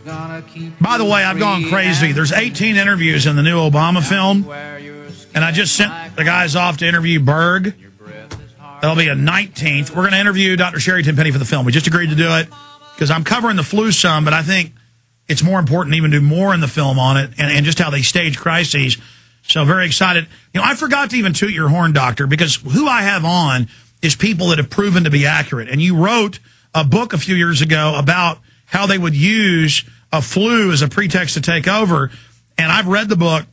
By the way, I've gone crazy. There's 18 interviews in the new Obama film, and I just sent the guys off to interview Berg. That'll be a 19th. We're going to interview Dr. Sherri Tenpenny for the film. We just agreed to do it because I'm covering the flu some, but I think it's more important to even do more in the film on it and just how they stage crises. So very excited. You know, I forgot to even toot your horn, Doctor, because who I have on is people that have proven to be accurate. And you wrote a book a few years ago about how they would use a flu as a pretext to take over. And I've read the book.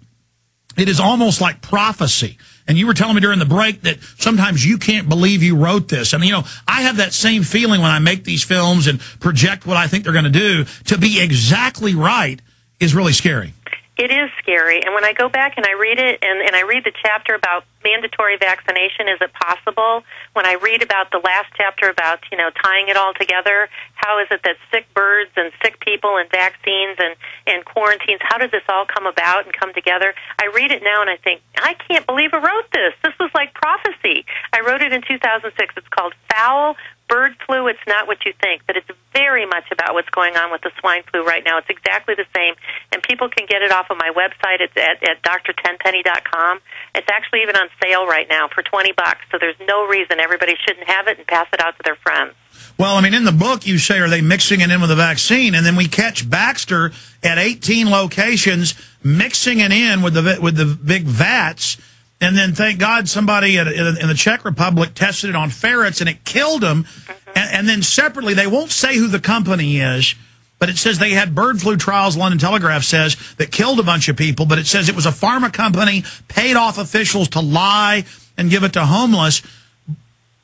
It is almost like prophecy. And you were telling me during the break that sometimes you can't believe you wrote this. I mean, you know, I have that same feeling when I make these films and project what I think they're going to do. To be exactly right is really scary. It is scary. And when I go back and I read it, and I read the chapter about mandatory vaccination, is it possible? When I read about the last chapter about, you know, tying it all together, how is it that sick birds and sick people and vaccines and quarantines, how does this all come about and come together? I read it now and I think, I can't believe I wrote this. This was like prophecy. I wrote it in 2006. It's called Foul Bird Flu. It's not what you think, but it's very much about what's going on with the swine flu right now. It's exactly the same, and people can get it off of my website. It's at drtenpenny.com. It's actually even on sale right now for $20, so there's no reason everybody shouldn't have it and pass it out to their friends. Well, I mean, in the book you say, are they mixing it in with the vaccine? And then we catch Baxter at 18 locations mixing it in with the big vats. And then, thank God, somebody in the Czech Republic tested it on ferrets, and it killed them. And then separately, they won't say who the company is, but it says they had bird flu trials, London Telegraph says, that killed a bunch of people. But it says it was a pharma company, paid off officials to lie and give it to homeless.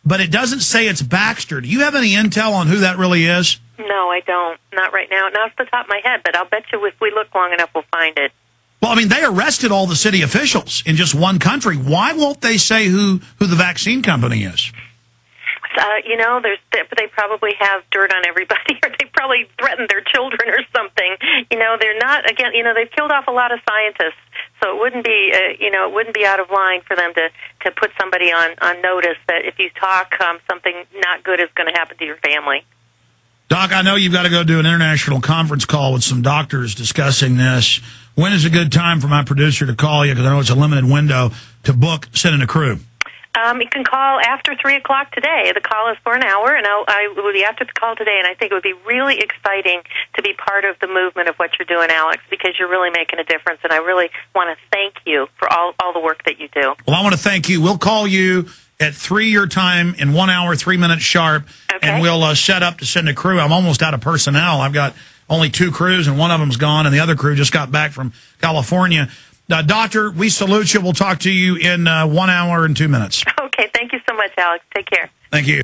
But it doesn't say it's Baxter. Do you have any intel on who that really is? No, I don't. Not right now. Not off the top of my head, but I'll bet you if we look long enough, we'll find it. Well, I mean, they arrested all the city officials in just one country. Why won't they say who the vaccine company is? You know, they probably have dirt on everybody, or they probably threatened their children or something. You know, they're not, again, you know, they've killed off a lot of scientists, so it wouldn't be, you know, it wouldn't be out of line for them to put somebody on notice that if you talk, something not good is going to happen to your family. Doc, I know you've got to go do an international conference call with some doctors discussing this. When is a good time for my producer to call you? Because I know it's a limited window to book, send in a crew. You can call after 3 o'clock today. The call is for an hour, and I will be after the call today, and I think it would be really exciting to be part of the movement of what you're doing, Alex, because you're really making a difference, and I really want to thank you for all the work that you do. Well, I want to thank you. We'll call you at 3 your time in 1 hour, 3 minutes sharp, okay, and we'll set up to send a crew. I'm almost out of personnel. I've got only 2 crews, and one of them's gone, and the other crew just got back from California. Doctor, we salute you. We'll talk to you in 1 hour and 2 minutes. Okay, thank you so much, Alex. Take care. Thank you.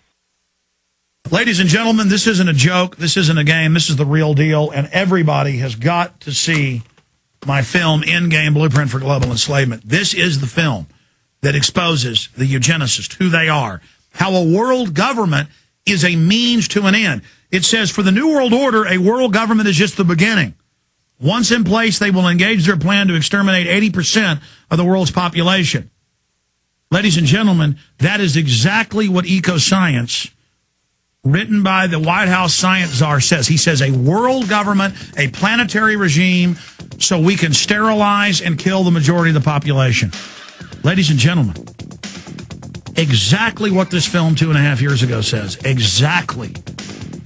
Ladies and gentlemen, this isn't a joke. This isn't a game. This is the real deal, and everybody has got to see my film, Endgame Blueprint for Global Enslavement. This is the film that exposes the eugenicists, who they are, how a world government is a means to an end. It says, for the New World Order, a world government is just the beginning. Once in place, they will engage their plan to exterminate 80% of the world's population. Ladies and gentlemen, that is exactly what Ecoscience, written by the White House science czar, says. He says a world government, a planetary regime, so we can sterilize and kill the majority of the population. Ladies and gentlemen, exactly what this film 2.5 years ago says. Exactly.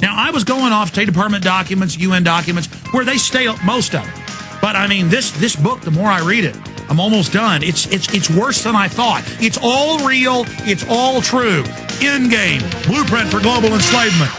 Now, I was going off State Department documents, UN documents, where they stay most of it. But, I mean, this book, the more I read it, I'm almost done. It's worse than I thought. It's all real. It's all true. Endgame, Blueprint for Global Enslavement.